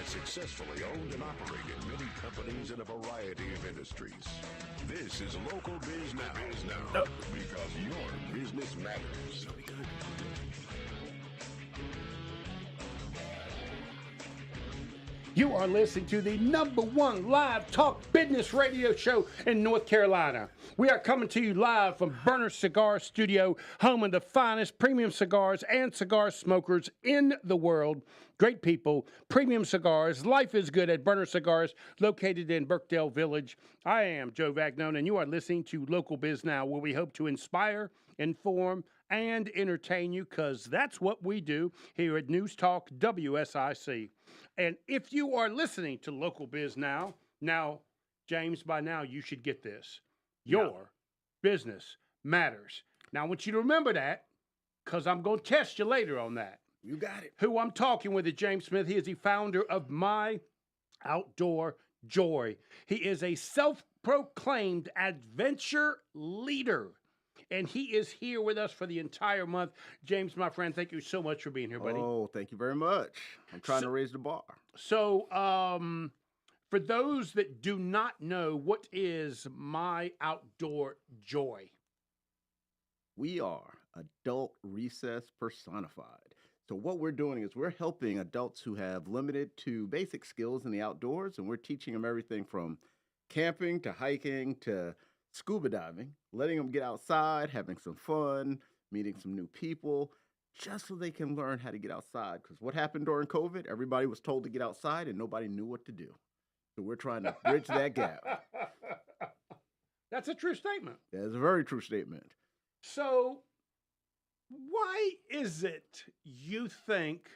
successfully owned and operated many companies in a variety of industries. This is Local Biz Now, because your business matters. You are listening to the #1 live talk business radio show in North Carolina. We are coming to you live from Burner Cigar Studio, home of the finest premium cigars and cigar smokers in the world. Great people, premium cigars. Life is good at Burner Cigars, located in Birkdale Village. I am Joe Vagnone, and you are listening to Local Biz Now, where we hope to inspire, inform, and entertain you, because that's what we do here at News Talk WSIC. And if you are listening to Local Biz Now, James, by now you should get this. Your business matters. Now, I want you to remember that, because I'm going to test you later on that. You got it. Who I'm talking with is James Smith. He is the founder of My Outdoor Joy. He is a self-proclaimed adventure leader, and he is here with us for the entire month. James, my friend, thank you so much for being here, buddy. Oh, thank you very much. I'm trying to raise the bar. So, for those that do not know, what is My Outdoor Joy? We are adult recess personified. So what we're doing is we're helping adults who have limited to basic skills in the outdoors, and we're teaching them everything from camping to hiking to scuba diving, letting them get outside, having some fun, meeting some new people, just so they can learn how to get outside. Because what happened during COVID, everybody was told to get outside and nobody knew what to do. So we're trying to bridge that gap. That's a true statement. That is a very true statement. So, why is it you think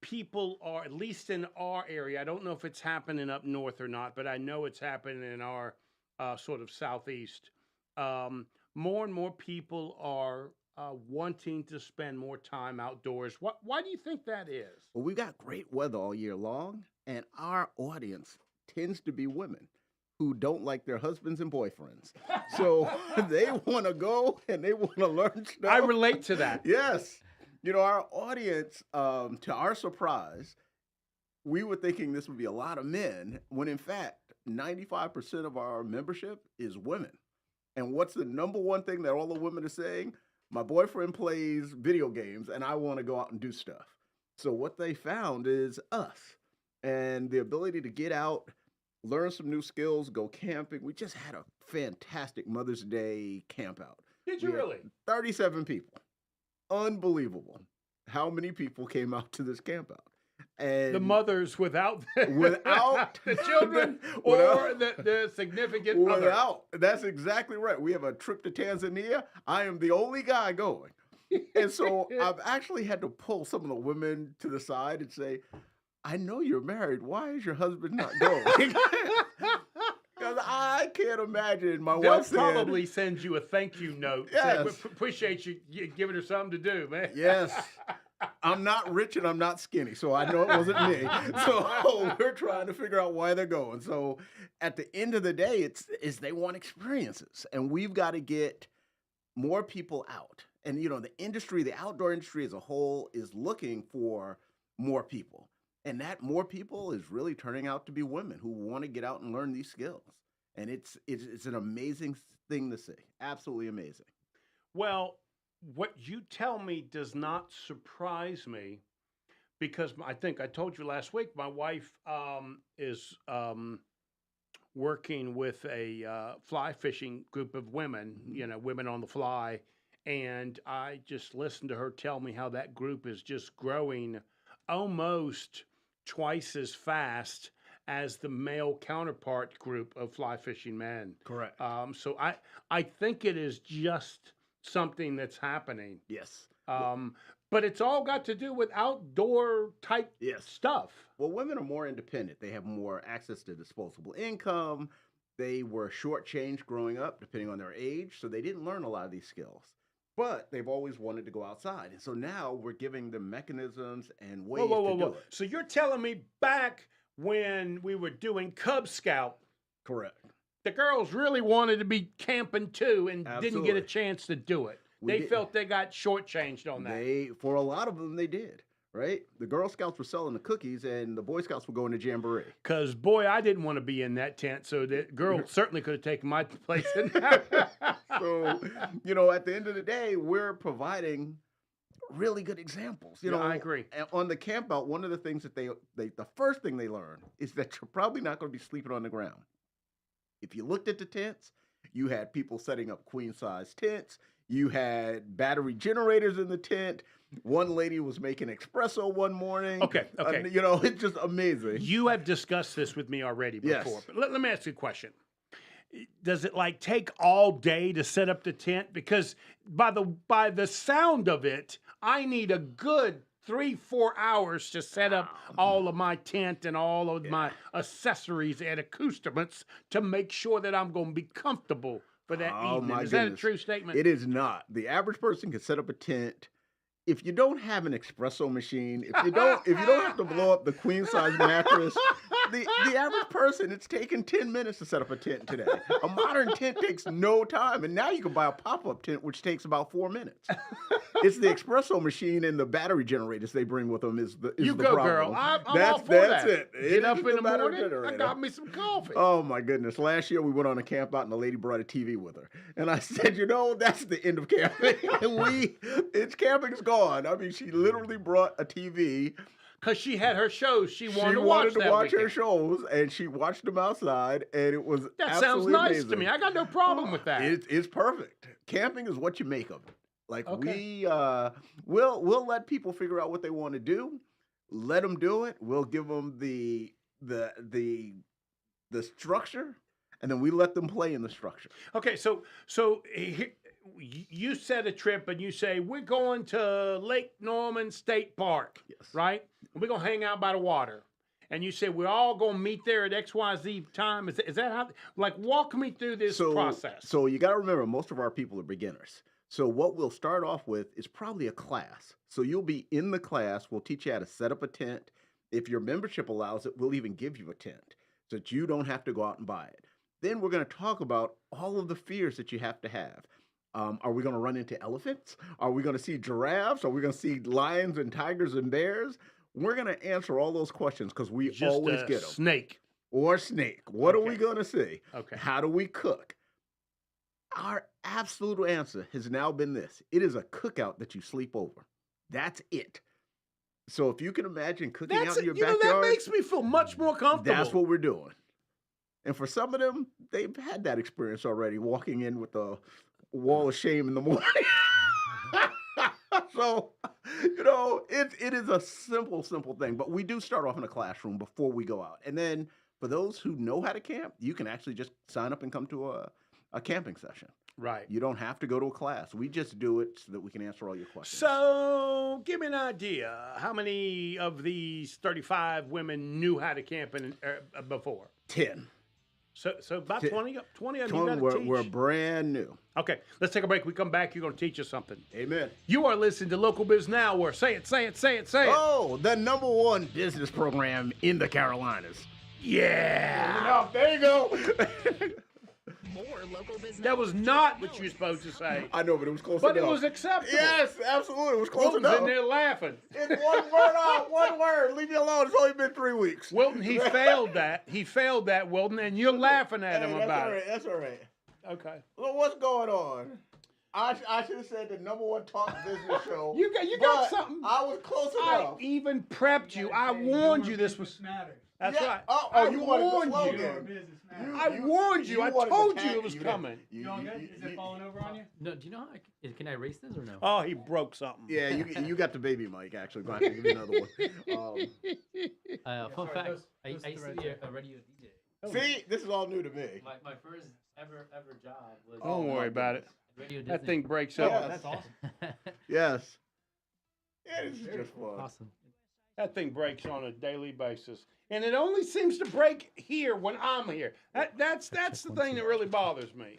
people are, at least in our area, I don't know if it's happening up north or not, but I know it's happening in our sort of southeast, more and more people are wanting to spend more time outdoors. Why do you think that is? Well, we've got great weather all year long, and our audience tends to be women who don't like their husbands and boyfriends. So they want to go and they want to learn stuff. I relate to that. Yes. You know, our audience, to our surprise, we were thinking this would be a lot of men, when in fact, 95% of our membership is women. And what's the number one thing that all the women are saying? My boyfriend plays video games and I want to go out and do stuff. So what they found is us and the ability to get out, learn some new skills, go camping. We just had a fantastic Mother's Day camp out. Did you really? 37 people. Unbelievable. How many people came out to this camp out? And the mothers without the children or the significant other. That's exactly right. We have a trip to Tanzania. I am the only guy going. And so I've actually had to pull some of the women to the side and say, I know you're married. Why is your husband not going? Because I can't imagine my wife saying, they'll probably send you a thank you note. Yes. Say, appreciate you giving her something to do, man. Yes. I'm not rich and I'm not skinny, so I know it wasn't me. So we're trying to figure out why they're going. So at the end of the day, it's they want experiences, and we've got to get more people out. And, you know, the industry, the outdoor industry as a whole is looking for more people. And that more people is really turning out to be women who want to get out and learn these skills. And it's an amazing thing to see. Absolutely amazing. Well, what you tell me does not surprise me, because I think I told you last week, my wife is working with a fly fishing group of women, you know, women on the fly. And I just listened to her tell me how that group is just growing almost twice as fast as the male counterpart group of fly fishing men. Correct. So I think it is just something that's happening. Yes. But it's all got to do with outdoor type stuff. Well, women are more independent. They have more access to disposable income. They were shortchanged growing up, depending on their age, so they didn't learn a lot of these skills. But they've always wanted to go outside. And so now we're giving them mechanisms and ways to do it. So you're telling me back when we were doing Cub Scout, correct, the girls really wanted to be camping too and didn't get a chance to do it. They felt they got shortchanged on that. For a lot of them, they did. right? The Girl Scouts were selling the cookies, and the Boy Scouts were going to Jamboree. Because, boy, I didn't want to be in that tent, so that girl certainly could have taken my place in that. So, at the end of the day, we're providing really good examples. I agree. And on the camp out, one of the things that the first thing they learn is that you're probably not going to be sleeping on the ground. If you looked at the tents, you had people setting up queen-size tents. You had battery generators in the tent. One lady was making espresso one morning. Okay. It's just amazing. You have discussed this with me already before. Yes. But let me ask you a question. Does it take all day to set up the tent? Because by the sound of it, I need a good 3-4 hours to set up all of my tent and all of my accessories and accoutrements to make sure that I'm going to be comfortable for that evening. Is that a true statement? It is not. The average person can set up a tent. If you don't have an espresso machine, if you don't have to blow up the queen size mattress, the average person, it's taking 10 minutes to set up a tent today. A modern tent takes no time, and now you can buy a pop-up tent, which takes about 4 minutes. It's the espresso machine and the battery generators they bring with them is the problem. Girl. I'm all for that. That's it. Get up in the morning, generator. I got me some coffee. Oh, my goodness. Last year, we went on a camp out, and the lady brought a TV with her. And I said, that's the end of camping. Camping's gone. I mean, she literally brought a TV. Because she had her shows. She wanted to watch her shows, and she watched them outside, and it was That sounds nice amazing. to me. I got no problem with that. It's perfect. Camping is what you make of it. We'll let people figure out what they want to do. Let them do it. We'll give them the structure, and then we let them play in the structure. Okay, so you set a trip and you say, we're going to Lake Norman State Park, right? And we're going to hang out by the water. And you say, we're all going to meet there at XYZ time. Is that how, walk me through this process. So you got to remember, most of our people are beginners. So what we'll start off with is probably a class. So you'll be in the class. We'll teach you how to set up a tent. If your membership allows it, we'll even give you a tent so that you don't have to go out and buy it. Then we're going to talk about all of the fears that you have to have. Are we going to run into elephants? Are we going to see giraffes? Are we going to see lions and tigers and bears? We're going to answer all those questions because we always get them. Snake. Or snake. What are we going to see? Okay. How do we cook? Our absolute answer has now been this. It is a cookout that you sleep over. That's it. So if you can imagine cooking out in your backyard. That makes me feel much more comfortable. That's what we're doing. And for some of them, they've had that experience already, walking in with a wall of shame in the morning. So, it is a simple thing. But we do start off in a classroom before we go out. And then for those who know how to camp, you can actually just sign up and come to a camping session. Right. You don't have to go to a class. We just do it so that we can answer all your questions. So, give me an idea. How many of these 35 women knew how to camp before? 10. So about 20 of them you got to teach. We're brand new. Okay, let's take a break. We come back, you're going to teach us something. Amen. You are listening to Local Biz Now, where say it. Oh, the #1 business program in the Carolinas. Yeah. There you go. More local business. That was not what you were supposed to say. I know, but it was close But enough. it was acceptable. Yes, absolutely. It was close Wilton's enough. in there laughing. It's one word out, one word. Leave me alone. It's only been 3 weeks. Wilton, he failed that. He failed that, Wilton, and you're laughing at him about it. That's all right. Okay. Well, what's going on? I should have said the #1 talk business show. You got something. I was close I enough. even prepped you. I warned you this was. That's right. Oh, you wanted the warned slogan. I warned you. I told you it was coming. You all good? Is it falling over on you? No. Do you know how? Can I erase this or no? Oh, he broke something. Yeah, you got the baby mic, actually. Go ahead and give me another one. Fun fact, I used to be a radio DJ. See, this is all new to me. My first ever job was. Don't worry about it. Radio That Disney. thing breaks Yes. up. That's awesome. Yes. Yeah, this is just fun. Awesome. That thing breaks on a daily basis. And it only seems to break here when I'm here. That's the thing that really bothers me.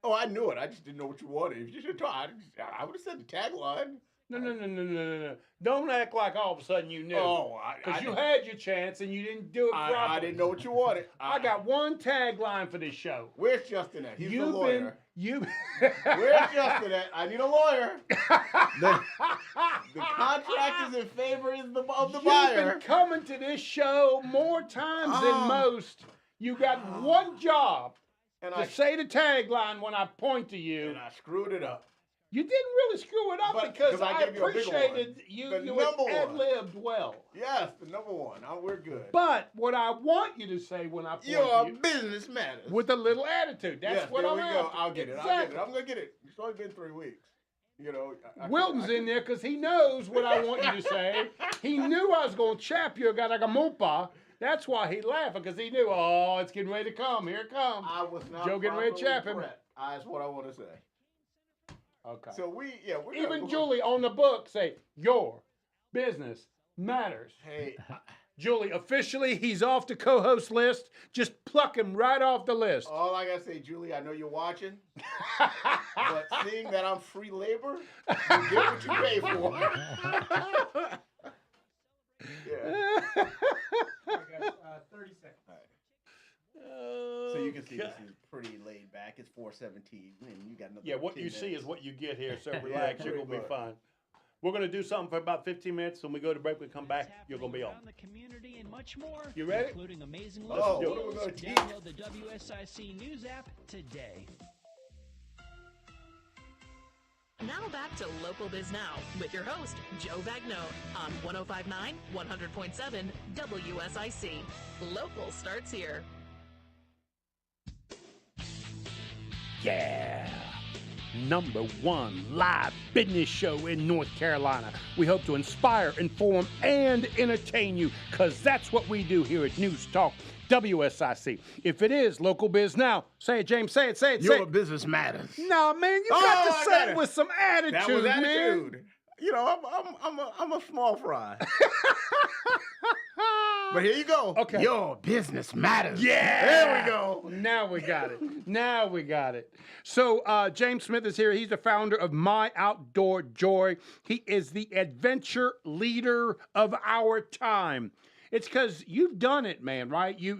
Oh, I knew it. I just didn't know what you wanted. If you should talk, I would have said the tagline. No. Don't act like all of a sudden you knew. Oh, because you had your chance and you didn't do it properly. I didn't know what you wanted. I got one tagline for this show. Where's Justin at? He's the lawyer. Where's Justin at? I need a lawyer. The contract is in favor of the buyer. You've been coming to this show more times than most. You got one job to say the tagline when I point to you. And I screwed it up. You didn't really screw it up because I appreciated you ad-libbed well. Yes, the number one. We're good. But what I want you to say when I point to you. Your business matters. With a little attitude. That's what I'm after. I'll get it. Exactly. I'm going to get it. It's only been 3 weeks. You know, Wilton's in there because he knows what I want you to say. He knew I was going to chap you, got like a mopa. That's why he laughing, because he knew, it's getting ready to come. Here it comes. I was not Joe getting ready to chap him. That's what I want to say. Okay. So we're even Julie on the book say, your business matters. Hey. Julie, officially, he's off the co-host list. Just pluck him right off the list. All I got to say, Julie, I know you're watching. But seeing that I'm free labor, you get what you pay for. Yeah. 30 seconds. All right. So you can see this is pretty laid back. It's 4:17, and you got another. Yeah, what you see is what you get here. So relax, you're gonna be fine. We're gonna do something for about 15 minutes. When we go to break, we come back. You're gonna be on. The community and much more. You ready? Including amazing what deals. are we gonna teach? Download the WSIC News app today. Now back to Local Biz Now with your host, Joe Bagno on 105.9, 100.7 WSIC. Local starts here. Yeah. #1 live business show in North Carolina. We hope to inspire, inform, and entertain you, because that's what we do here at News Talk WSIC. If it is Local Biz Now, say it, James. Say it. Your business matters. No, man, you got to say it with some attitude, That was attitude. Man. You know, I'm a small fry. But here you go. Okay. Your business matters. Yeah. There we go. Now we got it. So James Smith is here. He's the founder of My Outdoor Joy. He is the adventure leader of our time. It's because you've done it, man, right? You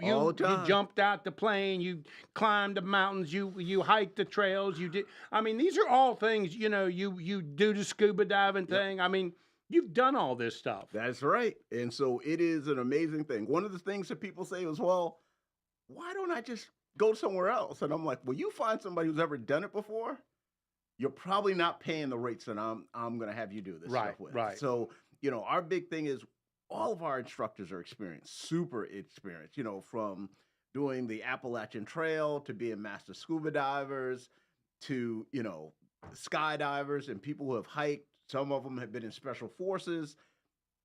jumped out the plane, you climbed the mountains, you hiked the trails, you did. I mean, these are all things, you do the scuba diving thing. I mean, you've done all this stuff. That's right. And so it is an amazing thing. One of the things that people say is, well, why don't I just go somewhere else? And I'm like, well, you find somebody who's ever done it before, you're probably not paying the rates that I'm going to have you do this stuff with. Right. So, our big thing is all of our instructors are experienced, super experienced, from doing the Appalachian Trail to being master scuba divers to, skydivers and people who have hiked. Some of them have been in special forces.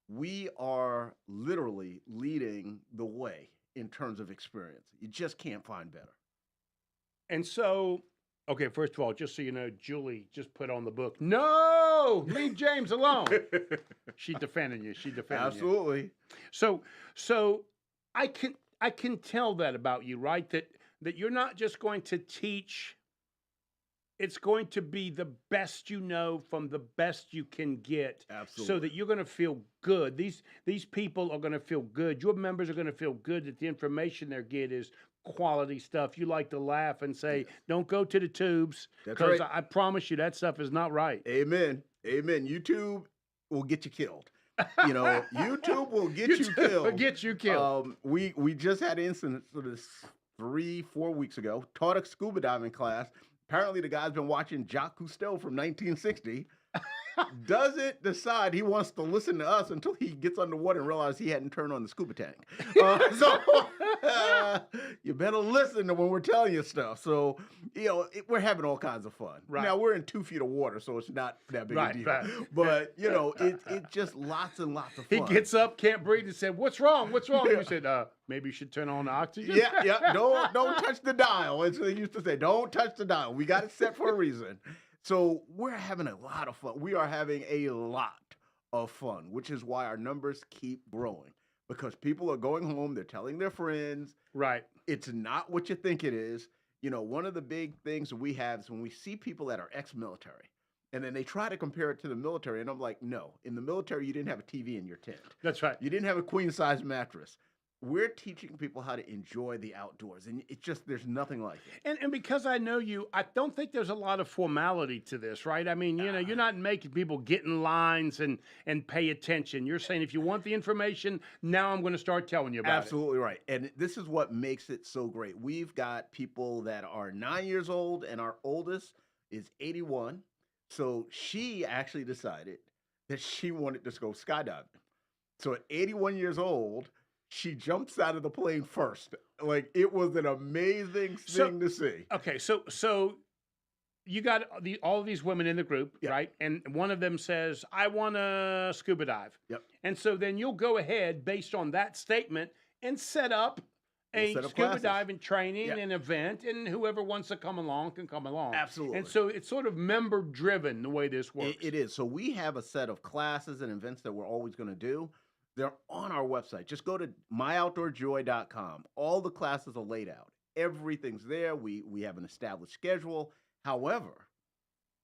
We are literally leading the way in terms of experience. You just can't find better. And so, okay, first of all, just so you know, Julie just put on the book, no, leave James alone. She's defending you. Absolutely. So I can tell that about you, right? That you're not just going to teach. It's going to be the best you know from the best you can get. Absolutely. So that you're going to feel good. These people are going to feel good. Your members are going to feel good that the information they get is quality stuff. You like to laugh and say, don't go to the tubes. Because I promise you that stuff is not right. Amen. YouTube will get you killed. YouTube will get you killed. Will get you killed. We just had an incident for this 3-4 weeks ago. Taught a scuba diving class. Apparently, the guy's been watching Jacques Cousteau from 1960. Doesn't decide he wants to listen to us until he gets underwater and realizes he hadn't turned on the scuba tank. You better listen to when we're telling you stuff. So, we're having all kinds of fun. Right. Now, we're in 2 feet of water, so it's not that big a deal. Right. But, it's just lots and lots of fun. He gets up, can't breathe, and said, what's wrong? You said, maybe you should turn on the oxygen. Yeah. Don't touch the dial. As they used to say, don't touch the dial. We got it set for a reason. So we're having a lot of fun. We are having a lot of fun, which is why our numbers keep growing. Because people are going home, they're telling their friends. Right. It's not what you think it is. One of the big things we have is when we see people that are ex-military And then they try to compare it to the military. And I'm like, no, in the military, you didn't have a TV in your tent. That's right. You didn't have a queen size mattress. We're teaching people how to enjoy the outdoors. And it's just, there's nothing like it. And because I know you, I don't think there's a lot of formality to this, right? I mean, you know, you're not making people get in lines and pay attention. You're saying if you want the information, now I'm going to start telling you about it. Absolutely right. And this is what makes it so great. We've got people that are 9 years old, and our oldest is 81. So she actually decided that she wanted to go skydiving. So at 81 years old, she jumps out of the plane first. Like, it was an amazing thing to see. Okay, so you got all of these women in the group, Yep. right? And one of them says, I want to scuba dive. Yep. And so then you'll go ahead based on that statement and set up a set up scuba classes. diving training, Yep. an event, and whoever wants to come along can come along. Absolutely. And so it's sort of member driven the way this works. It is. So we have a set of classes and events that we're always going to do. They're on our website. Just go to myoutdoorjoy.com. All the classes are laid out. Everything's there. We have an established schedule. However,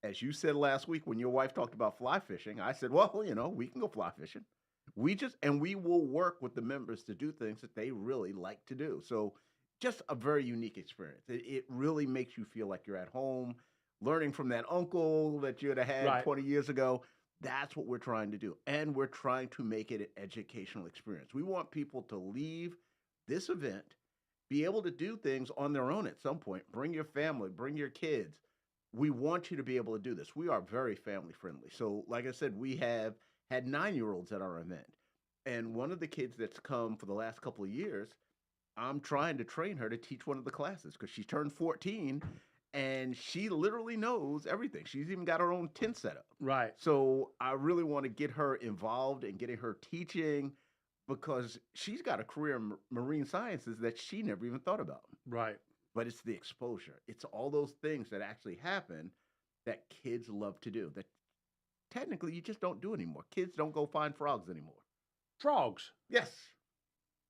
as you said last week when your wife talked about fly fishing, I said, well, you know, we can go fly fishing. We will work with the members to do things that they really like to do. So just a very unique experience. It really makes you feel like you're at home, learning from that uncle that you'd have had Right. 20 years ago. That's what we're trying to do. And we're trying to make it an educational experience. We want people to leave this event, be able to do things on their own at some point. Bring your family, bring your kids. We want you to be able to do this. We are very family friendly. So like I said, we have had 9-year-olds at our event. And one of the kids that's come for the last couple of years, I'm trying to train her to teach one of the classes because she turned 14 and she literally knows everything. She's even got her own tent set up. Right. So I really want to get her involved in getting her teaching because she's got a career in marine sciences that she never even thought about. Right. But it's the exposure. It's all those things that actually happen that kids love to do that technically you just don't do anymore. Kids don't go find frogs anymore. Frogs. Yes.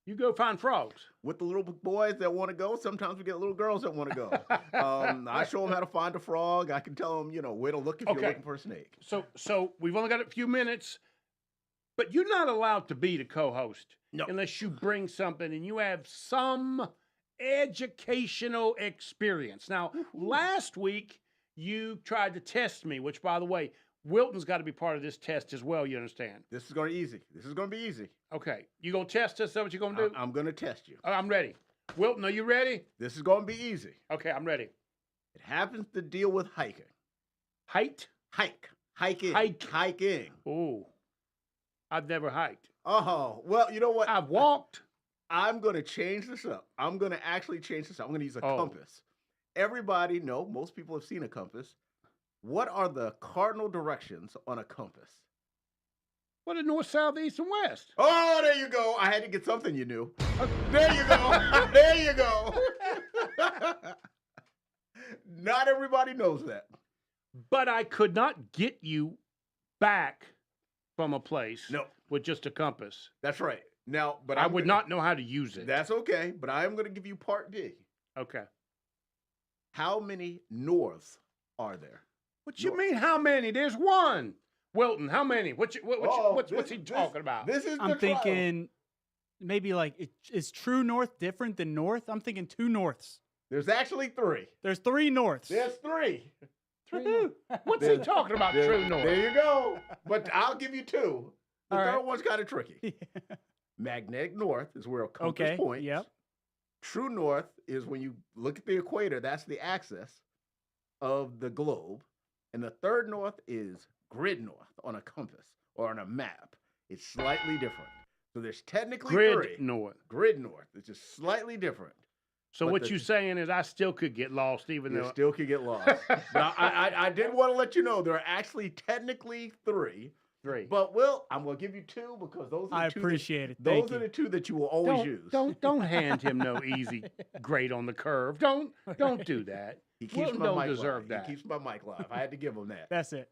You go find frogs. With the little boys that want to go, sometimes we get little girls that want to go. I show them how to find a frog. I can tell them, you know, where to look if you're looking for a snake. So we've only got a few minutes, but you're not allowed to be the co-host No. unless you bring something and you have some educational experience. Now, last week you tried to test me, which, by the way, Wilton's got to be part of this test as well, you understand? This is going to be easy. This is going to be easy. Okay. You going to test us? Is that what you're going to do? I'm going to test you. I'm ready. Wilton, are you ready? This is going to be easy. Okay, I'm ready. It happens to deal with hiking. Height? Hiking. Oh, I've never hiked. Oh, well, you know what? I've walked. I'm going to change this up. I'm going to actually change this up. I'm going to use a compass. Everybody know, most people have seen a compass. What are the cardinal directions on a compass? What are north, south, east, and west? Oh, there you go. I had to get something you knew. There you go. There you go. Not everybody knows that. But I could not get you back from a place No. with just a compass. That's right. Now, but I would not know how to use it. That's okay, but I am going to give you part B. Okay. How many norths are there? What you North. mean, how many? There's one. Wilton, how many? What's he This- talking about? This is the I'm trial. thinking maybe like is true north different than north? I'm thinking 2 norths. There's actually 3. There's 3 norths. There's 3. What's he talking about, true north? There you go. But I'll give you 2. The All third right. one's kind of tricky. Magnetic north is where a compass Okay, points. yep. True north is when you look at the equator, that's the axis of the globe. And the third north is grid north on a compass or on a map. It's slightly different. So there's technically Grid 3. north. Grid north. It's just slightly different. So But what the- you saying is I still could get lost even You though. still could get lost. But I did want to let you know there are actually technically 3. 3. But Will, I'm gonna give you 2 because those are the I 2 appreciate it. Those Thank are you. the 2 that you will always use. Don't hand him no easy grade on the curve. Don't do that. He keeps Wilton my don't mic deserve live. that. He keeps my mic live. I had to give him that. That's it.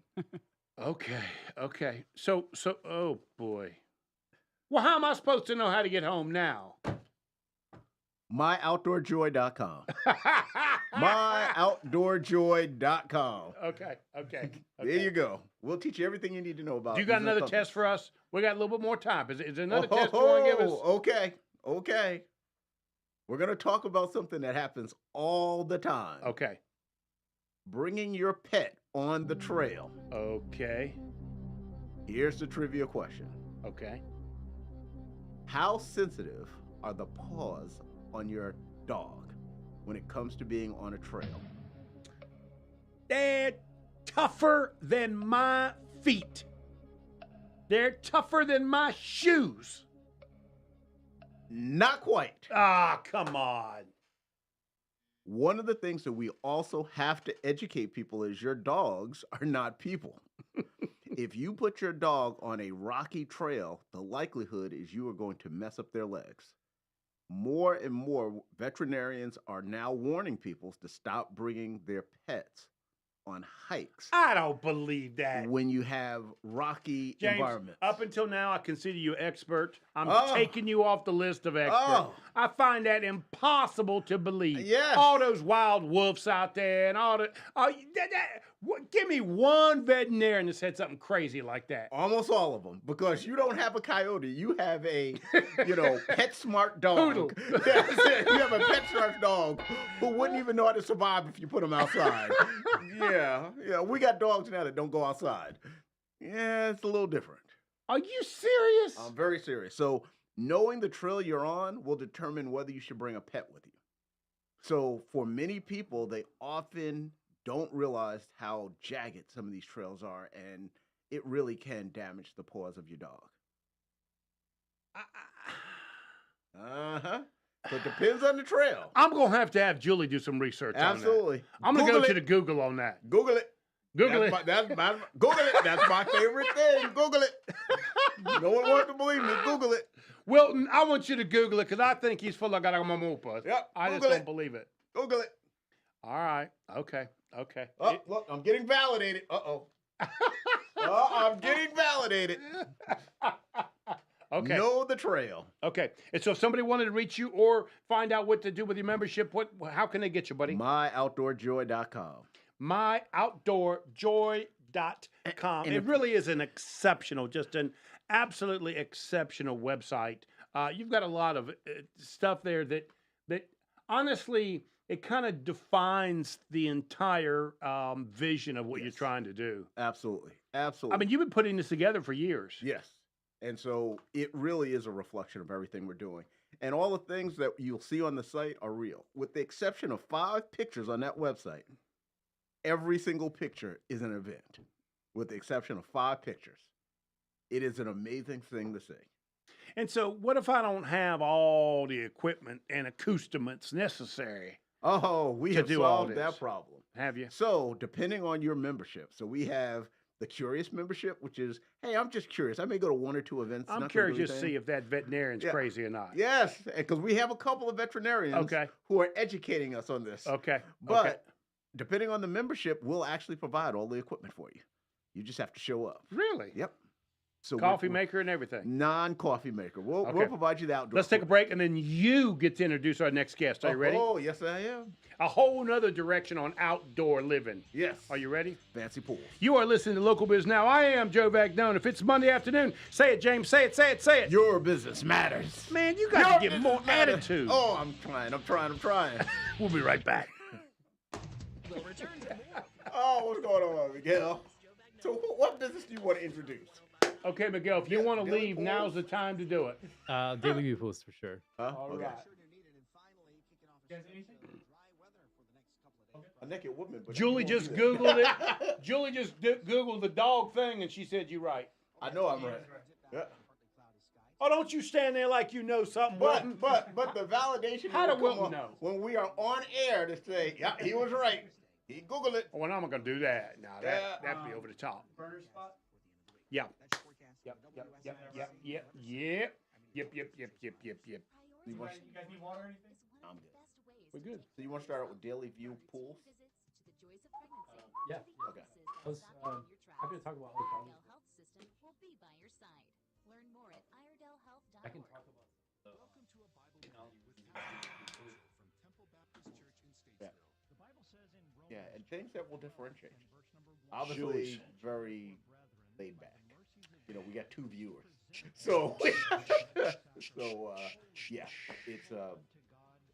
Okay. So oh boy. Well, how am I supposed to know how to get home now? myoutdoorjoy.com. myoutdoorjoy.com. Okay. There you go. We'll teach you everything you need to know about. Do you got using another compass. test for us? We got a little bit more time. Is there another test you want to give us? Okay. We're going to talk about something that happens all the time. Okay. Bringing your pet on the trail. Okay. Here's the trivia question. Okay. How sensitive are the paws on your dog when it comes to being on a trail? They're tougher than my feet. They're tougher than my shoes. Not quite. Ah, come on. One of the things that we also have to educate people is your dogs are not people. If you put your dog on a rocky trail, the likelihood is you are going to mess up their legs. More and more veterinarians are now warning people to stop bringing their pets on hikes I don't believe that. when you have rocky James, environments. up until now, I consider you expert. I'm Oh. taking you off the list of experts. Oh. I find that impossible to believe. Yes. All those wild wolves out there and all the... give me one veterinarian that said something crazy like that. Almost all of them, because you don't have a coyote, you have a, pet smart dog. Poodle. That's it. You have a pet smart dog who wouldn't even know how to survive if you put him outside. Yeah, we got dogs now that don't go outside. Yeah, it's a little different. Are you serious? I'm very serious. So knowing the trail you're on will determine whether you should bring a pet with you. So for many people, they often don't realize how jagged some of these trails are, and it really can damage the paws of your dog. So it depends on the trail. I'm going to have Julie do some research on that. Absolutely. I'm going to go Google to the Google on that. Google it. Google it. Google it. That's my favorite thing. Google it. No one wants to believe me. Google it. Wilton, I want you to Google it because I think he's full of garamamupas. Yep, I just Google don't it. believe it. Google it. All right. Okay. Oh, look, I'm getting validated. Uh-oh. I'm getting validated. Okay. Know the trail. Okay. And so if somebody wanted to reach you or find out what to do with your membership, how can they get you, buddy? myoutdoorjoy.com. myoutdoorjoy.com. And it really is an exceptional, just an absolutely exceptional website. You've got a lot of stuff there that honestly, it kind of defines the entire vision of what you're trying to do. Absolutely. I mean, you've been putting this together for years. Yes. And so it really is a reflection of everything we're doing. And all the things that you'll see on the site are real. With the exception of 5 pictures on that website, every single picture is an event. With the exception of 5 pictures. It is an amazing thing to see. And so what if I don't have all the equipment and accoutrements necessary? Oh, we have do all solved that this. problem. Have you? So, depending on your membership, so we have the curious membership, which is, hey, I'm just curious. I may go to 1 or 2 events. I'm not gonna curious do to anything. see if that veterinarian's Yeah. crazy or not. Yes, because we have a couple of veterinarians who are educating us on this. Okay. But depending on the membership, we'll actually provide all the equipment for you. You just have to show up. Really? Yep. So Coffee maker and everything. Non-coffee maker. We'll Okay. provide you the outdoor. Let's take a break, and then you get to introduce our next guest. Are you ready? Oh, yes, I am. A whole nother direction on outdoor living. Yes. Are you ready? Fancy pools. You are listening to Local Biz Now. I am Joe Vagnone. If it's Monday afternoon, say it, James. Say it, say it, say it. Your business matters. Man, you got to get more attitude. Oh, I'm trying. We'll be right back. We'll return to more. Oh, what's going on, Miguel? So what business do you want to introduce? Okay, Miguel, if you want to daily leave, pools? now's the time to do it. Daily view post for sure. Huh? All Okay. right. A naked woman. But Julie you won't just do Googled that. it. Julie just Googled the dog thing, and she said you're right. I know I'm right. Yeah. Oh, don't you stand there like you know something, Wilton. But the validation How will did come Wilton on know? when we are on air to say, yeah, he was right. He Googled it. Well, I'm not going to do that. No, Yeah. that'd be over the top. Burner spot. Yeah. Yep. You want- You guys need water or anything? I'm good. We're good. So you want to start out with Daily View pools? Yeah. Okay. I was happy to talk about other problems. I can talk about Yeah, and things that will differentiate you. Obviously, very laid back. You know, we got 2 viewers, so yeah, it's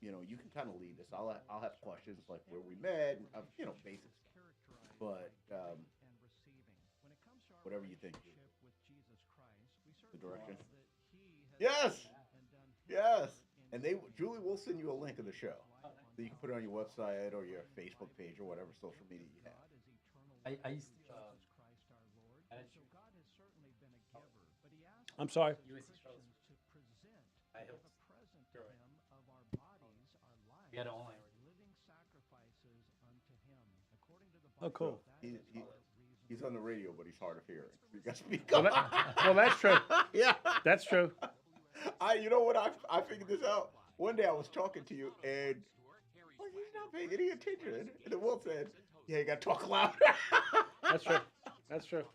you know, you can kind of lead this. I'll have questions like where we met, and, you know, basic stuff. But whatever you think, the direction. Yes, yes. And Julie will send you a link of the show, so you can put it on your website or your Facebook page or whatever social media you have. I used to. I'm sorry. I helped. We had it online. Oh, cool. He's on the radio, but he's hard of hearing. You got to speak Well, up. that's true. Yeah, That's true. you know what? I figured this out. One day I was talking to you, and he's not paying any attention. And then Will said, "Yeah, you got to talk loud." That's true. That's true.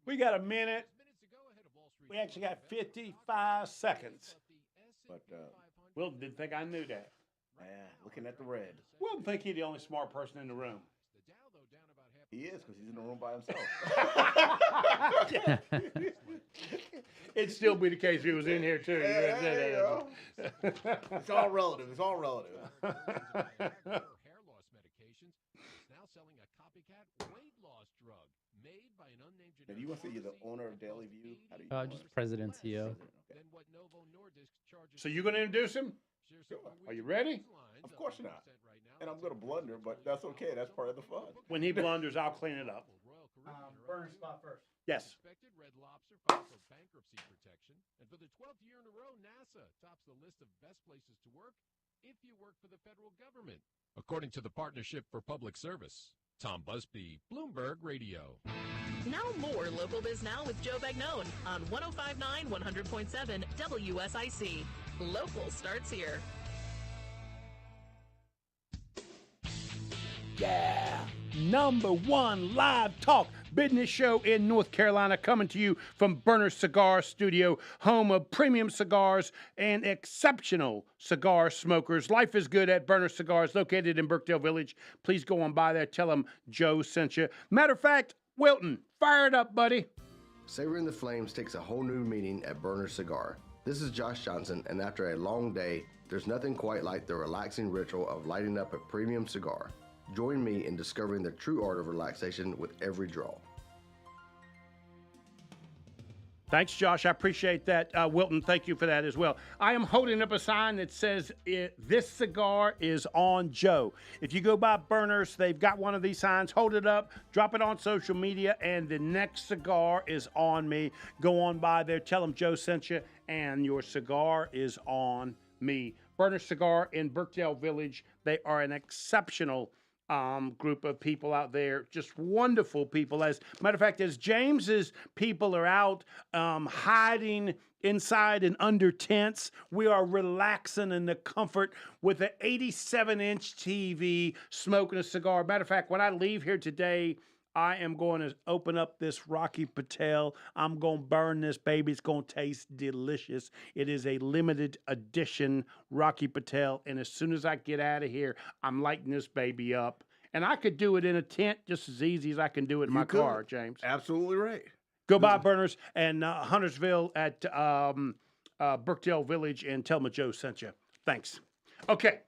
We got a minute. We actually got 55 seconds. But Wilton didn't think I knew that. looking at the red, Wilton think he's the only smart person in the room. he is because he's in the room by himself. It'd still be the case if he was in here too. Yeah, there you go. It's all relative. It's all relative. Hair loss medications. It's now selling a copycat weight loss drug made by an unnamed Now, do you want to say you're the owner of Daily View? How do you Just president, CEO. Okay. Then what Novo Nordisk charges. So you going to introduce him? Are you ready? Of course not. And I'm going to blunder, but that's okay. That's part of the fun. When he blunders, I'll clean it up. Burner spot first. Yes. Expected Red Lobster filed for bankruptcy protection, and for the 12th year in a row, NASA tops the list of best places to work if you work for the federal government, according to the Partnership for Public Service. Tom Busby, Bloomberg Radio. Now more Local Biz Now with Joe Bagnone on 105.9 100.7 WSIC. Local starts here. Yeah. #1 live talk business show in North Carolina, coming to you from Burner Cigar Studio, home of premium cigars and exceptional cigar smokers. Life is good at Burner Cigars, located in Birkdale Village. Please go on by there. Tell them Joe sent you. Matter of fact, Wilton, fire it up, buddy. Savoring the Flames takes a whole new meaning at Burner Cigar. This is Josh Johnson, and after a long day, there's nothing quite like the relaxing ritual of lighting up a premium cigar. Join me in discovering the true art of relaxation with every draw. Thanks, Josh. I appreciate that. Wilton, thank you for that as well. I am holding up a sign that says, this cigar is on Joe. If you go by Burners, they've got one of these signs. Hold it up, drop it on social media, and the next cigar is on me. Go on by there, tell them Joe sent you, and your cigar is on me. Burner Cigar in Birkdale Village. They are an exceptional group of people out there, just wonderful people. As a matter of fact, as James's people are out hiding inside and under tents, we are relaxing in the comfort with an 87-inch TV, smoking a cigar. Matter of fact, when I leave here today, I am going to open up this Rocky Patel. I'm going to burn this baby. It's going to taste delicious. It is a limited edition Rocky Patel. And as soon as I get out of here, I'm lighting this baby up. And I could do it in a tent just as easy as I can do it in my car, James. Absolutely right. Go by Burners and Huntersville at Birkdale Village and tell them Joe sent you. Thanks. Okay.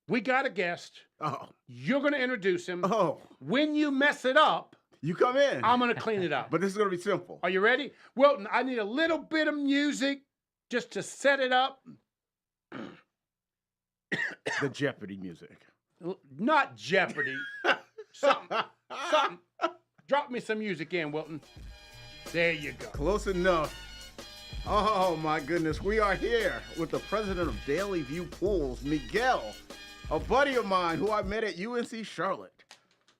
We got a guest. Oh. You're going to introduce him. Oh. When you mess it up, You come in. I'm going to clean it up. But this is going to be simple. Are you ready? Wilton, I need a little bit of music just to set it up. The Jeopardy music. Not Jeopardy. Something. Drop me some music in, Wilton. There you go. Close enough. Oh, my goodness. We are here with the president of Daily View Pools, Miguel, a buddy of mine who I met at UNC Charlotte,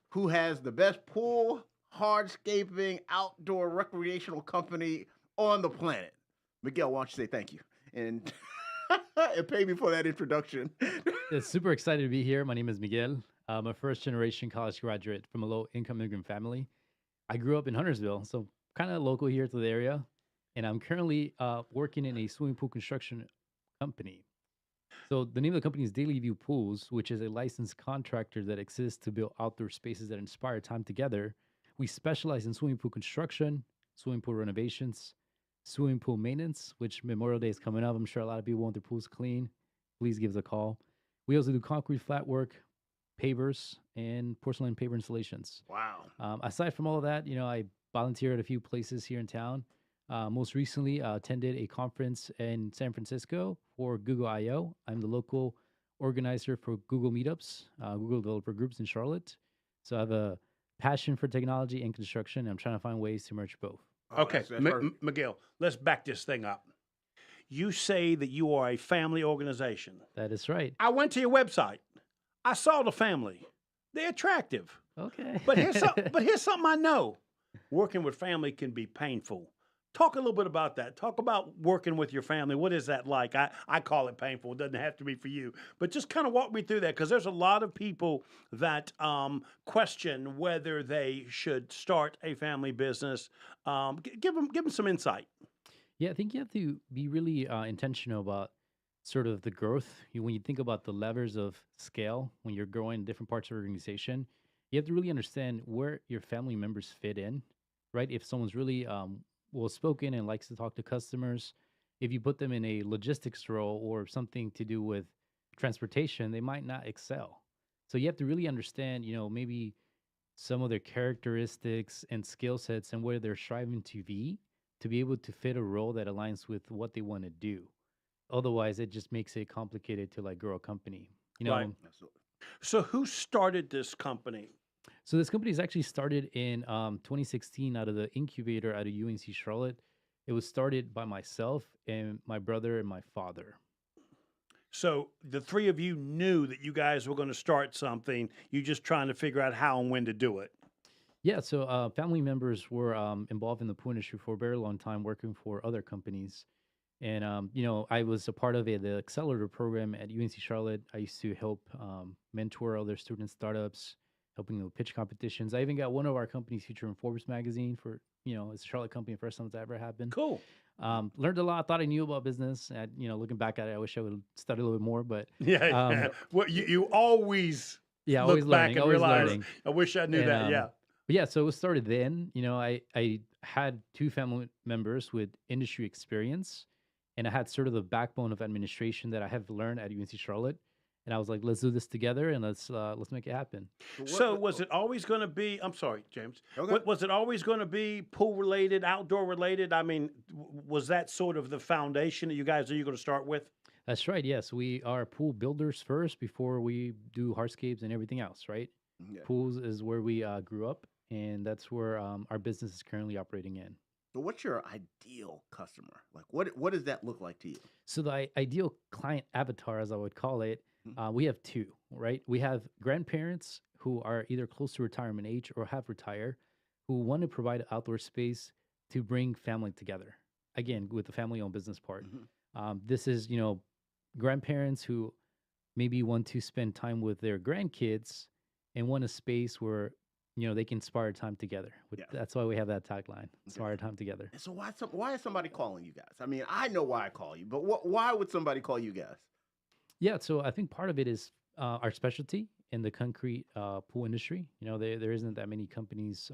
who has the best pool, hardscaping, outdoor recreational company on the planet. Miguel, why don't you say thank you? And pay me for that introduction. It's super excited to be here. My name is Miguel. I'm a first-generation college graduate from a low-income immigrant family. I grew up in Huntersville, so kind of local here to the area. And I'm currently working in a swimming pool construction company. So the name of the company is Daily View Pools, which is a licensed contractor that exists to build outdoor spaces that inspire time together. We specialize in swimming pool construction, swimming pool renovations, swimming pool maintenance, which Memorial Day is coming up. I'm sure a lot of people want their pools clean. Please give us a call. We also do concrete flat work, pavers, and porcelain paver installations. Wow. Aside from all of that, I volunteer at a few places here in town. Most recently, attended a conference in San Francisco for Google I/O. I'm the local organizer for Google Meetups, Google developer groups in Charlotte. So I have a passion for technology and construction. And I'm trying to find ways to merge both. Oh, Okay, that's perfect. Miguel, let's back this thing up. You say that you are a family organization. That is right. I went to your website. I saw the family. They're attractive. Okay. But here's something I know. Working with family can be painful. Talk a little bit about that. Talk about working with your family. What is that like? I call it painful. It doesn't have to be for you. But just kind of walk me through that, because there's a lot of people that question whether they should start a family business. Give them some insight. Yeah, I think you have to be really intentional about sort of the growth. When you think about the levers of scale, when you're growing different parts of your organization, you have to really understand where your family members fit in, right? If someone's really well spoken and likes to talk to customers, if you put them in a logistics role or something to do with transportation, they might not excel. So you have to really understand, maybe some of their characteristics and skill sets and where they're striving to be able to fit a role that aligns with what they want to do. Otherwise, it just makes it complicated to like grow a company. Right. Absolutely. So who started this company? So this company is actually started in 2016 out of the incubator out of UNC Charlotte. It was started by myself and my brother and my father. So the three of you knew that you guys were going to start something. You just trying to figure out how and when to do it. Yeah, so family members were involved in the pool industry for a very long time, working for other companies. And, I was a part of the accelerator program at UNC Charlotte. I used to help mentor other student startups, helping them with pitch competitions. I even got one of our companies featured in Forbes magazine for, it's a Charlotte company, first time it's ever happened. Cool. Learned a lot. Thought I knew about business. And, looking back at it, I wish I would study a little bit more. But yeah. Well, you always look always back learning, and always realize, learning. I wish I knew that. Yeah. But yeah, so it was started then. I had two family members with industry experience, and I had sort of the backbone of administration that I have learned at UNC Charlotte. And I was like, let's do this together and let's make it happen. So was it always going to be, I'm sorry, James, Okay. was it always going to be pool related, outdoor related? I mean, was that sort of the foundation that you guys are going to start with? That's right. Yes, we are pool builders first before we do hardscapes and everything else, right? Yeah. Pools is where we grew up, and that's where our business is currently operating in. So what's your ideal customer? Like, what does that look like to you? So the ideal client avatar, as I would call it, we have two, right? We have grandparents who are either close to retirement age or have retired, who want to provide outdoor space to bring family together. Again, with the family-owned business part. This is, grandparents who maybe want to spend time with their grandkids and want a space where they can inspire time together. That's why we have that tagline: inspire time together. And so why is somebody calling you guys? I mean, I know why I call you, but why would somebody call you guys? Yeah, so I think part of it is our specialty in the concrete pool industry. There isn't that many companies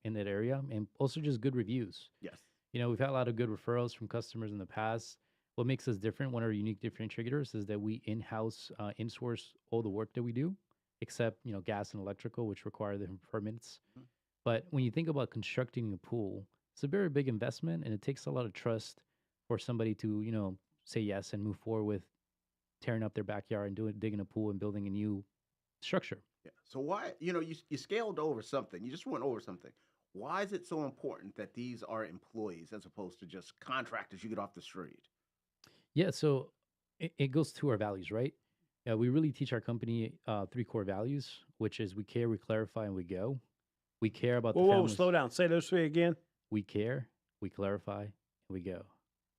in that area, and also just good reviews. Yes. We've had a lot of good referrals from customers in the past. What makes us different, one of our unique differentiators, is that we in-house, in-source all the work that we do, except, gas and electrical, which require the permits. But when you think about constructing a pool, it's a very big investment, and it takes a lot of trust for somebody to, say yes and move forward with tearing up their backyard and digging a pool and building a new structure. Yeah. So why, you scaled over something. You just went over something. Why is it so important that these are employees as opposed to just contractors you get off the street? Yeah, so it goes to our values, right? We really teach our company 3 core values, which is we care, we clarify, and we go. We care about the Whoa, families. slow down. Say those 3 again. We care, we clarify, and we go.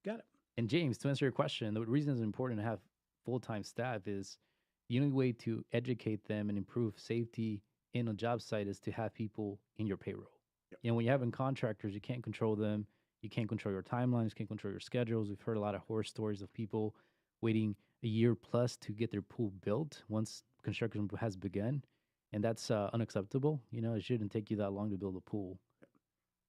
Got it. And James, to answer your question, the reason it's important to have full-time staff is the only way to educate them and improve safety in a job site is to have people in your payroll. Yep. When you're having contractors, you can't control them. You can't control your timelines, you can't control your schedules. We've heard a lot of horror stories of people waiting a year plus to get their pool built once construction has begun, and that's unacceptable. It shouldn't take you that long to build a pool.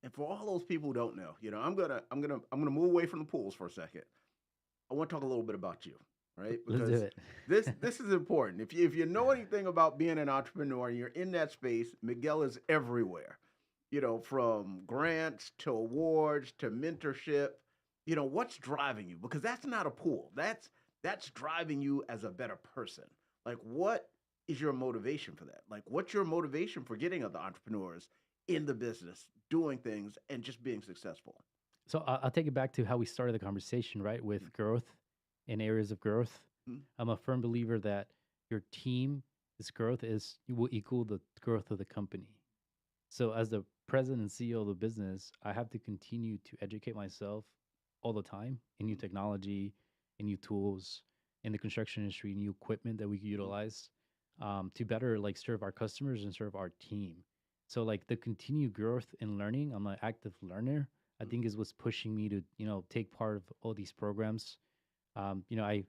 And for all those people who don't know, I'm gonna move away from the pools for a second. I want to talk a little bit about you, right? Let's do it. This is important. If you know anything about being an entrepreneur and you're in that space, Miguel is everywhere. From grants to awards to mentorship. What's driving you? Because that's not a pool. That's driving you as a better person. Like, what is your motivation for that? Like, what's your motivation for getting other entrepreneurs in the business, doing things, and just being successful? So I'll take it back to how we started the conversation, right? With growth and areas of growth. Mhm. I'm a firm believer that your team is growth will equal the growth of the company. So as the president and CEO of the business, I have to continue to educate myself all the time in new technology, in new tools, in the construction industry, new equipment that we can utilize to better like serve our customers and serve our team. So like the continued growth and learning, I'm an active learner. I think is what's pushing me to take part of all these programs. I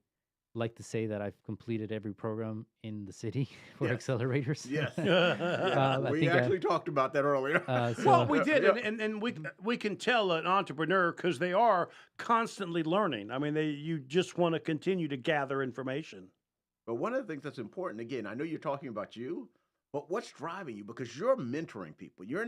like to say that I've completed every program in the city for Yes. accelerators. Yes. I We think actually talked about that earlier. Well, we did, Yeah. and we can tell an entrepreneur because they are constantly learning. I mean, you just want to continue to gather information. But one of the things that's important, again, I know you're talking about you, but what's driving you? Because you're mentoring people. You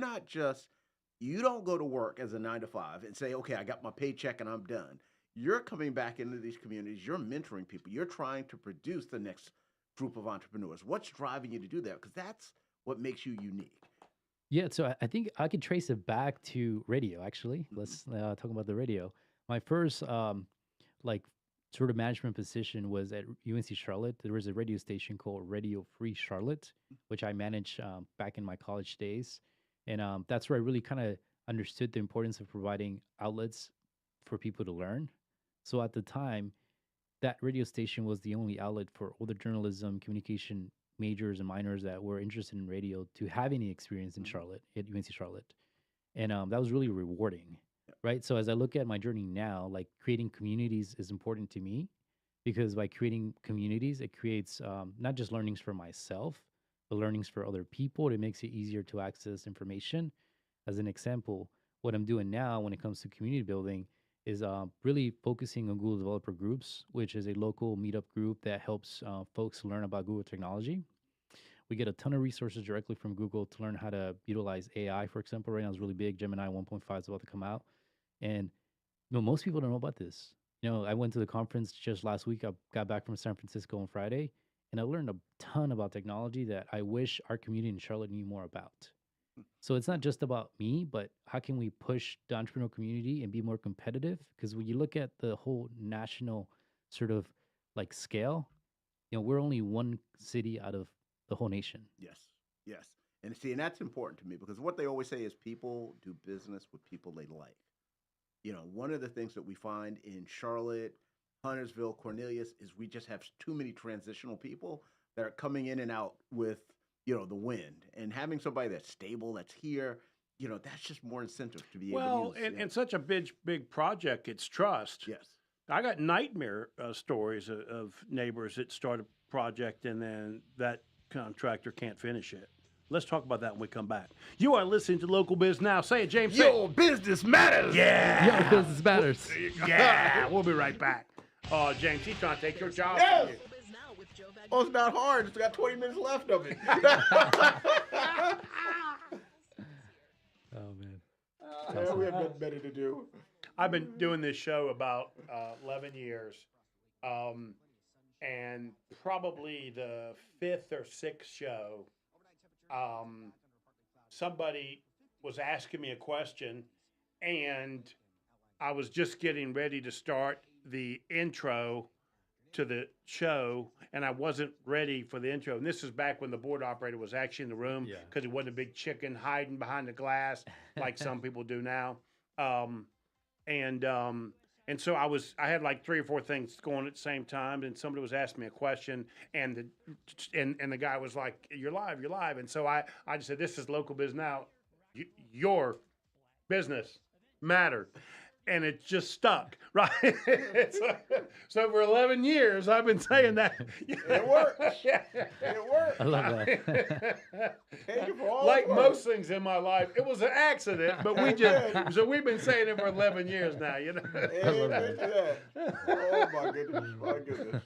don't go to work as a 9 to 5 and say, okay, I got my paycheck and I'm done. You're coming back into these communities. You're mentoring people. You're trying to produce the next group of entrepreneurs. What's driving you to do that? Because that's what makes you unique. Yeah, so I think I could trace it back to radio. Actually, let's talk about the radio. My first like sort of management position was at UNC Charlotte. There was a radio station called Radio Free Charlotte, which I managed back in my college days, and that's where I really kind of understood the importance of providing outlets for people to learn. So at the time, that radio station was the only outlet for older journalism, communication majors and minors that were interested in radio to have any experience in Charlotte at UNC Charlotte, and that was really rewarding, right? So as I look at my journey now, like creating communities is important to me because by creating communities, it creates not just learnings for myself, but learnings for other people. It makes it easier to access information. As an example, what I'm doing now when it comes to community building is really focusing on Google Developer Groups, which is a local meetup group that helps folks learn about Google technology. We get a ton of resources directly from Google to learn how to utilize AI, for example. Right now it's really big. Gemini 1.5 is about to come out. And most people don't know about this. I went to the conference just last week. I got back from San Francisco on Friday, and I learned a ton about technology that I wish our community in Charlotte knew more about. So it's not just about me, but how can we push the entrepreneurial community and be more competitive? Because when you look at the whole national sort of like scale, we're only one city out of the whole nation. Yes, yes. And that's important to me because what they always say is people do business with people they like. One of the things that we find in Charlotte, Huntersville, Cornelius is we just have too many transitional people that are coming in and out with the wind, and having somebody that's stable, that's here, that's just more incentive to be able to use. And such a big project, it's trust. Yes. I got nightmare stories of neighbors that start a project and then that contractor can't finish it. Let's talk about that when we come back. You are listening to Local Biz Now. Say it, James. Say Your business matters. Yeah. Your business matters. Yeah. We'll be right back. Oh, James, he's trying to take your job. Yes. from you. Biz Now with Joe Vagno. Oh, it's not hard. It's got 20 minutes left of it. Oh man. Yeah, we have nothing better to do. I've been doing this show about 11 years. And probably the 5th or 6th show, somebody was asking me a question, and I was just getting ready to start the intro to the show, and I wasn't ready for the intro. And this is back when the board operator was actually in the room Yeah. because it wasn't a big chicken hiding behind the glass like some people do now. And so I had like 3 or 4 things going at the same time, and somebody was asking me a question, and the guy was like, "You're live." And so I just said, "This is Local Biz Now. Your business matter." and it just stuck, right? So for 11 years, I've been saying that. It works. It works. I love that. Thank you for all Like the work. most things in my life, it was an accident, but we've been saying it for 11 years now, you know. Amen to that. Oh my goodness, my goodness.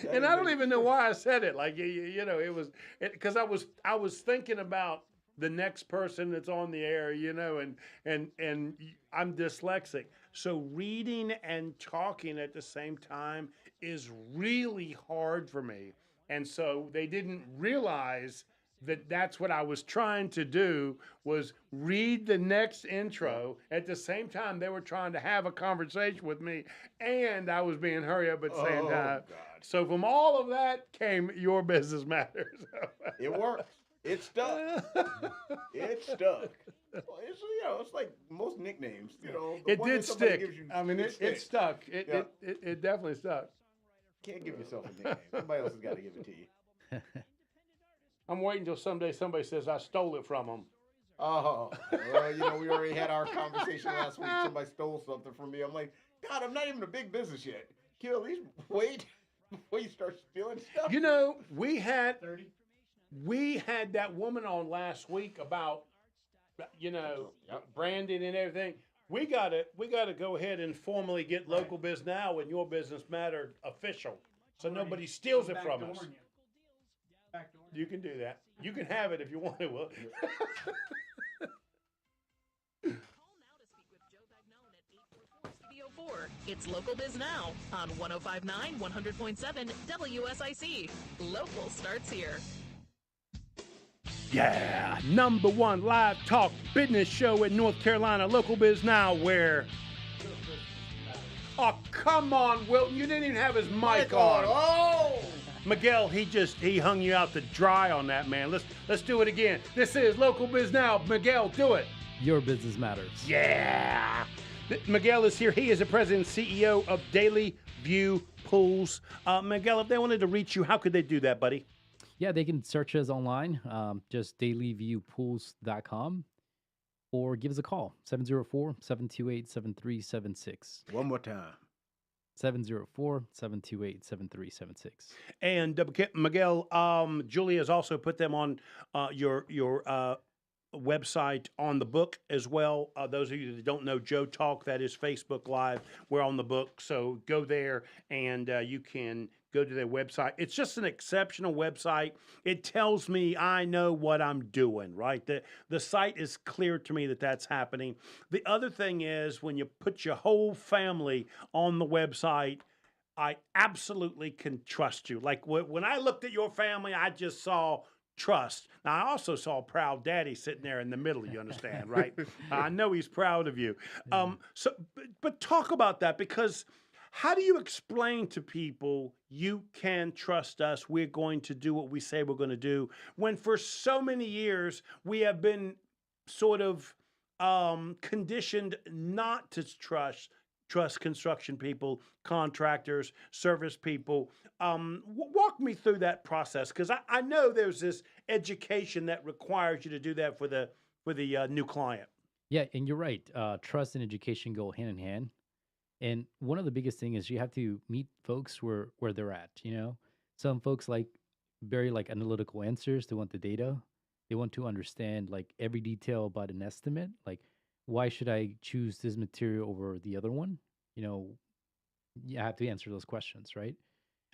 And I don't even know why I said it. Like you know, it was because I was thinking about the next person that's on the air, you know, and I'm dyslexic, so reading and talking at the same time is really hard for me, and so they didn't realize that that's what I was trying to do, was read the next intro at the same time they were trying to have a conversation with me, and I was being hurry up at the same time. God. So from all of that came Your Business Matters. It works. It stuck. It stuck. Well, it's like most nicknames. You know, the It one did that somebody stick. gives you, I mean, it sticks. stuck. Yeah. It definitely stuck. Can't give yourself a nickname. Somebody else has got to give it to you. I'm waiting until someday somebody says I stole it from them. Oh, well, you know, we already had our conversation last week. Somebody stole something from me. I'm like, God, I'm not even a big business yet. Can you at least wait before you start stealing stuff? You know, we had that woman on last week about, you know, branding and everything. We gotta go ahead and formally get Local Biz Now and Your Business Matter official, so nobody steals it from us. You can do that. You can have it if you want to. Will. Call now to speak with Joe Bagnone at 844-STUDIO-4. It's Local Biz Now on 105.9, 100.7 WSIC. Local starts here. Yeah, #1 live talk business show in North Carolina, Local Biz Now, where... Oh, come on, Wilton. You didn't even have his mic on. Oh! Miguel, he hung you out to dry on that, man. Let's do it again. This is Local Biz Now. Miguel, do it. Your business matters. Yeah. Miguel is here. He is the president and CEO of Daily View Pools. Miguel, if they wanted to reach you, how could they do that, buddy? Yeah, they can search us online, just dailyviewpools.com, or give us a call, 704-728-7376. One more time. 704-728-7376. And Miguel, Julie has also put them on your website on the book as well. Those of you that don't know Joe Talk, that is Facebook Live. We're on the book, so go there and you can go to their website. It's just an exceptional website. It tells me I know what I'm doing, right? The site is clear to me that that's happening. The other thing is when you put your whole family on the website, I absolutely can trust you. Like when I looked at your family, I just saw trust. Now, I also saw a proud daddy sitting there in the middle, you understand, right? I know he's proud of you. But talk about that, because how do you explain to people you can trust us, we're going to do what we say we're going to do, when for so many years we have been sort of conditioned not to trust construction people, contractors, service people. Walk me through that process, because I know there's this education that requires you to do that for the new client. Yeah, and you're right. Trust and education go hand in hand. And one of the biggest things is you have to meet folks where they're at, you know? Some folks like very like analytical answers. They want the data. They want to understand like every detail about an estimate. Like, why should I choose this material over the other one? You know, you have to answer those questions, right?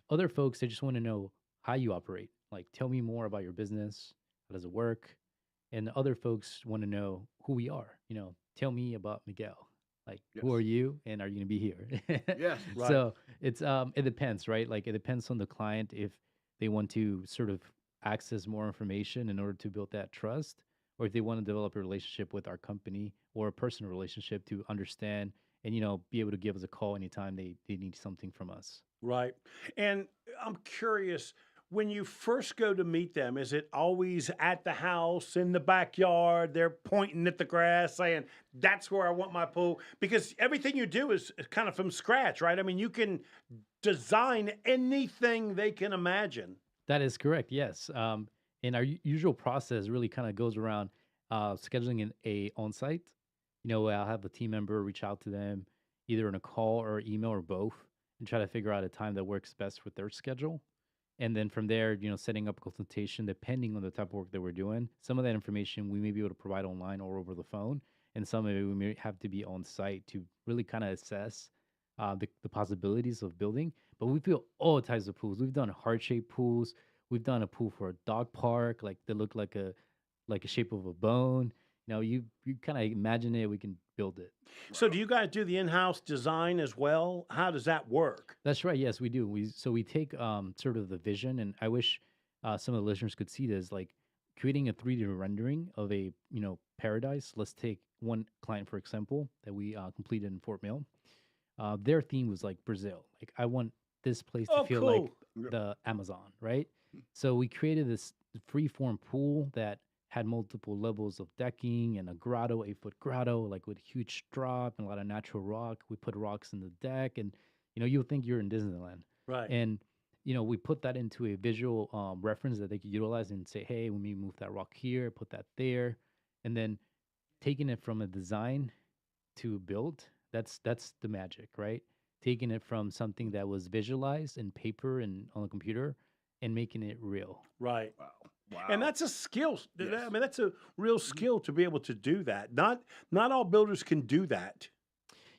Other folks, they just want to know how you operate. Like, tell me more about your business. How does it work? And other folks want to know who we are. You know, tell me about Miguel. Like, who are you, and are you going to be here? Yes, right. So it's it depends, right? Like, it depends on the client if they want to sort of access more information in order to build that trust, or if they want to develop a relationship with our company or a personal relationship to understand and, you know, be able to give us a call anytime they need something from us. Right. And I'm curious, when you first go to meet them, is it always at the house, in the backyard, they're pointing at the grass saying, that's where I want my pool? Because everything you do is kind of from scratch, right? I mean, you can design anything they can imagine. That is correct, yes. And our usual process really kind of goes around scheduling a on-site. You know, I'll have a team member reach out to them either in a call or email or both, and try to figure out a time that works best with their schedule. And then from there, setting up a consultation depending on the type of work that we're doing. Some of that information we may be able to provide online or over the phone, and some of it we may have to be on site to really kind of assess the possibilities of building. But we built all types of pools. We've done heart shaped pools. We've done a pool for a dog park, like they look like a shape of a bone. You kind of imagine it. We can build it. So do you guys do the in-house design as well? How does that work? That's right. Yes, we do. We take sort of the vision, and I wish some of the listeners could see this, like creating a 3D rendering of a paradise. Let's take one client for example that we completed in Fort Mill. Their theme was like Brazil. Like I want this place to feel like the Amazon, right? So we created this free-form pool that had multiple levels of decking and a grotto, 8-foot grotto, like with huge drop and a lot of natural rock. We put rocks in the deck, and you'll think you're in Disneyland. Right. And we put that into a visual reference that they could utilize and say, hey, when we move that rock here, put that there, and then taking it from a design to build. That's the magic, right? Taking it from something that was visualized in paper and on the computer and making it real. Right. Wow. Wow. And that's a skill. Yes. I mean, that's a real skill to be able to do that. Not all builders can do that.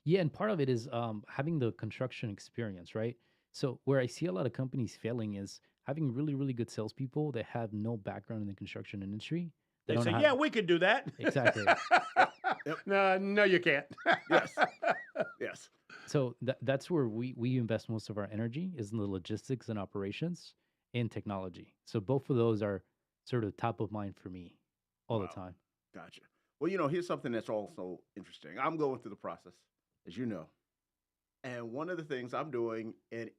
Yeah, and part of it is having the construction experience, right? So where I see a lot of companies failing is having really, really good salespeople that have no background in the construction industry. They don't say, know how- yeah, we could do that. Exactly. No, you can't. Yes. Yes. So that's where we invest most of our energy is in the logistics and operations and technology. So both of those are sort of top of mind for me all the Wow. time. Gotcha. Well, here's something that's also interesting. I'm going through the process, as you know. And one of the things I'm doing in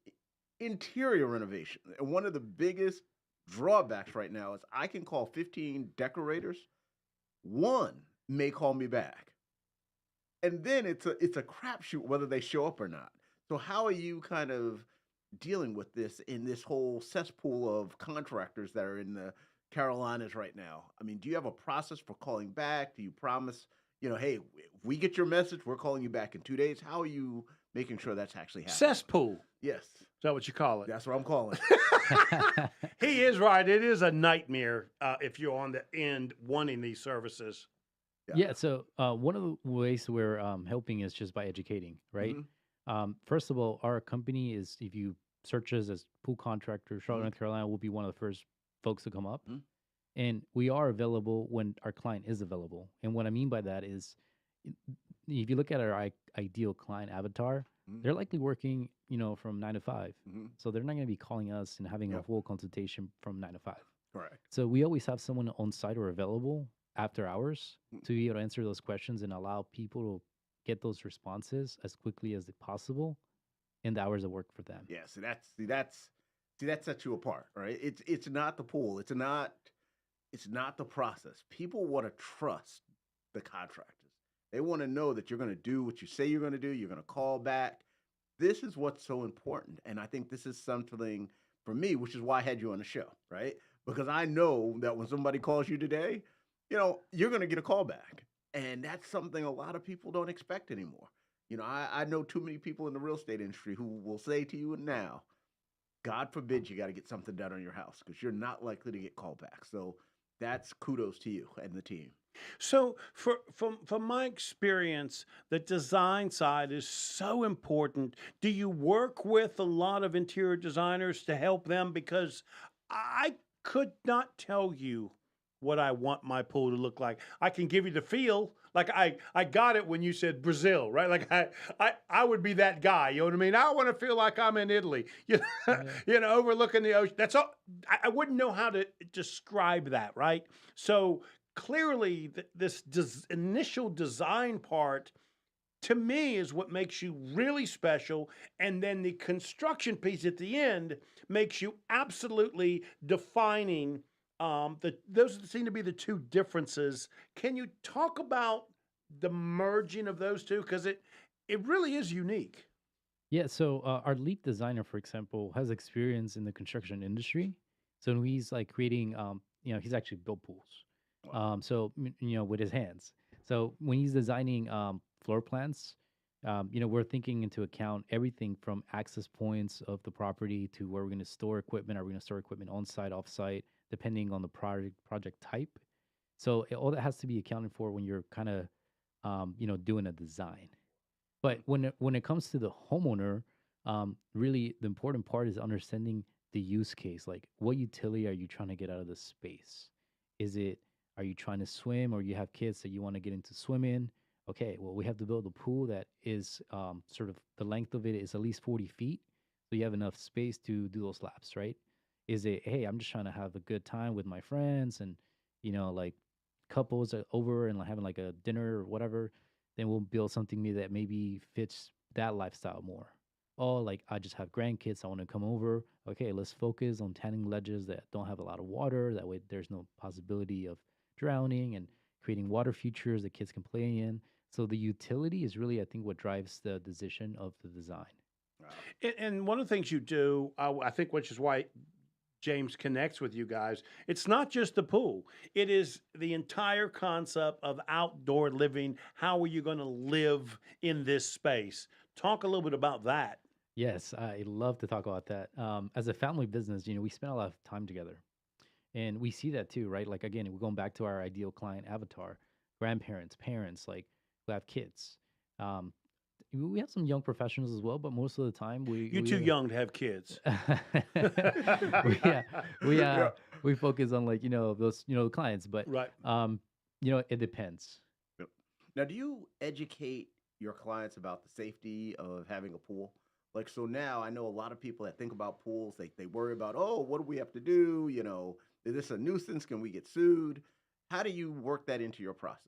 interior renovation, and one of the biggest drawbacks right now is I can call 15 decorators. One may call me back. And then it's a crapshoot whether they show up or not. So how are you kind of dealing with this in this whole cesspool of contractors that are in the Carolinas right now? I mean, do you have a process for calling back? Do you promise, hey, if we get your message, we're calling you back in 2 days? How are you making sure that's actually happening? Cesspool. Yes, Is that what you call it? that's what I'm calling. He is right. It is a nightmare if you're on the end wanting these services. Yeah. So one of the ways we're helping is just by educating, right? Mhm. First of all, our company is, if you search us as pool contractor, Charlotte, North Carolina, will be one of the first folks to come up. Mhm. And we are available when our client is available. And what I mean by that is, if you look at our ideal client avatar, Mhm. they're likely working, from 9 to 5. Mhm. So they're not going to be calling us and having a Yep. full consultation from 9 to 5. Correct. So we always have someone on site or available after hours Mm. to be able to answer those questions and allow people to get those responses as quickly as possible in the hours that work for them. Yeah, so that sets you apart, right? It's not the pool. It's not the process. People want to trust the contractors. They want to know that you're going to do what you say you're going to do. You're going to call back. This is what's so important, and I think this is something for me, which is why I had you on the show, right? Because I know that when somebody calls you today, you're going to get a call back, and that's something a lot of people don't expect anymore. I know too many people in the real estate industry who will say to you now, God forbid you got to get something done on your house because you're not likely to get called back. So that's kudos to you and the team. So from my experience, the design side is so important. Do you work with a lot of interior designers to help them? Because I could not tell you what I want my pool to look like. I can give you the feel. Like I got it when you said Brazil, right? Like I would be that guy. You know what I mean? I want to feel like I'm in Italy, overlooking the ocean. That's all. I wouldn't know how to describe that, right? So clearly, this initial design part, to me, is what makes you really special. And then the construction piece at the end makes you absolutely defining. Those seem to be the two differences. Can you talk about the merging of those two? Because it really is unique. Yeah. So our lead designer, for example, has experience in the construction industry. So when he's like creating, he's actually built pools. Wow. So with his hands. So when he's designing floor plans, We're thinking into account everything from access points of the property to where we're going to store equipment. Are we going to store equipment on site, off site, depending on the project type? So all that has to be accounted for when you're kind of, doing a design. But when it comes to the homeowner, really the important part is understanding the use case. Like, what utility are you trying to get out of the space? Are you trying to swim, or you have kids that you want to get into swimming? Okay, well, we have to build a pool that is sort of the length of it is at least 40 feet. So you have enough space to do those laps, right? Is it, hey, I'm just trying to have a good time with my friends and, like couples are over and like having like a dinner or whatever, then we'll build something that maybe fits that lifestyle more. Oh, like I just have grandkids, I want to come over. Okay, let's focus on tanning ledges that don't have a lot of water. That way there's no possibility of drowning, and creating water features that kids can play in. So the utility is really, I think, what drives the decision of the design. And one of the things you do, I think, which is why James connects with you guys, it's not just the pool. It is the entire concept of outdoor living. How are you going to live in this space? Talk a little bit about that. Yes, I love to talk about that. As a family business, we spend a lot of time together. And we see that too, right? Like, again, we're going back to our ideal client avatar, grandparents, parents, like who have kids. We have some young professionals as well, but most of the time You're too young to have kids. we focus on like, those, the clients, but right. It depends. Yep. Now, do you educate your clients about the safety of having a pool? Like, so now I know a lot of people that think about pools, they worry about, oh, what do we have to do? Is this a nuisance? Can we get sued? How do you work that into your process?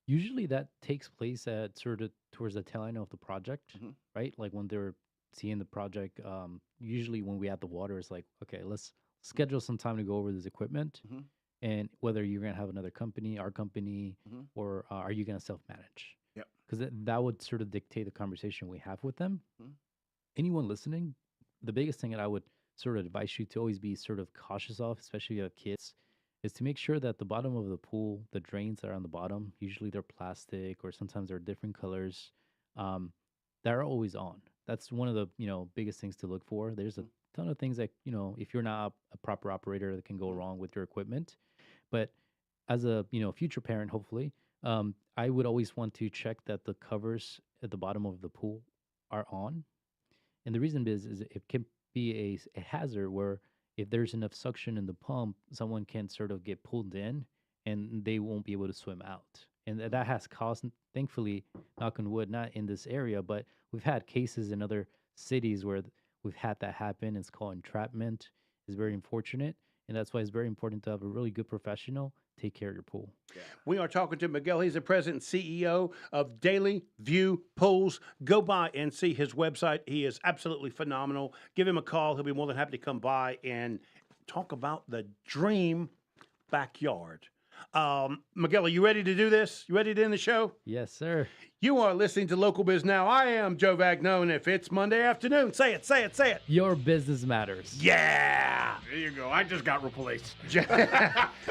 Usually that takes place at sort of towards the tail end of the project, right? Like when they're seeing the project, usually when we add the water, it's like, okay, let's schedule some time to go over this equipment and whether you're going to have another company, our company, or are you going to self-manage? Yep. Because that would sort of dictate the conversation we have with them. Anyone listening, the biggest thing that I would sort of advise you to always be sort of cautious of, especially if you have kids, is to make sure that the bottom of the pool, the drains that are on the bottom, usually they're plastic or sometimes they're different colors, that are always on. That's one of the biggest things to look for. There's a ton of things that if you're not a proper operator, that can go wrong with your equipment. But as a future parent, hopefully, I would always want to check that the covers at the bottom of the pool are on. And the reason is it can be a hazard where if there's enough suction in the pump, someone can sort of get pulled in and they won't be able to swim out. And that has caused, thankfully, knock on wood, not in this area, but we've had cases in other cities where we've had that happen. It's called entrapment. It's very unfortunate. And that's why it's very important to have a really good professional take care of your pool. Yeah. We are talking to Miguel. He's the president and CEO of Daily View Pools. Go by and see his website. He is absolutely phenomenal. Give him a call. He'll be more than happy to come by and talk about the dream backyard. Miguel, are you ready to do this? You ready to end the show? Yes, sir. You are listening to Local Biz Now. I am Joe Vagno, and if it's Monday afternoon, say it, say it, say it. Your business matters. Yeah. There you go. I just got replaced.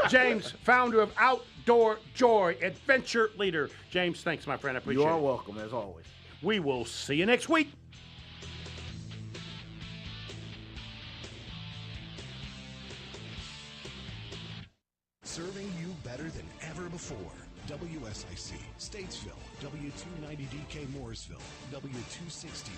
James, founder of Outdoor Joy, adventure leader. James, thanks, my friend. I appreciate it. You are welcome, as always. We will see you next week. Serving you better than ever before. WSIC, Statesville, W290DK Mooresville, W260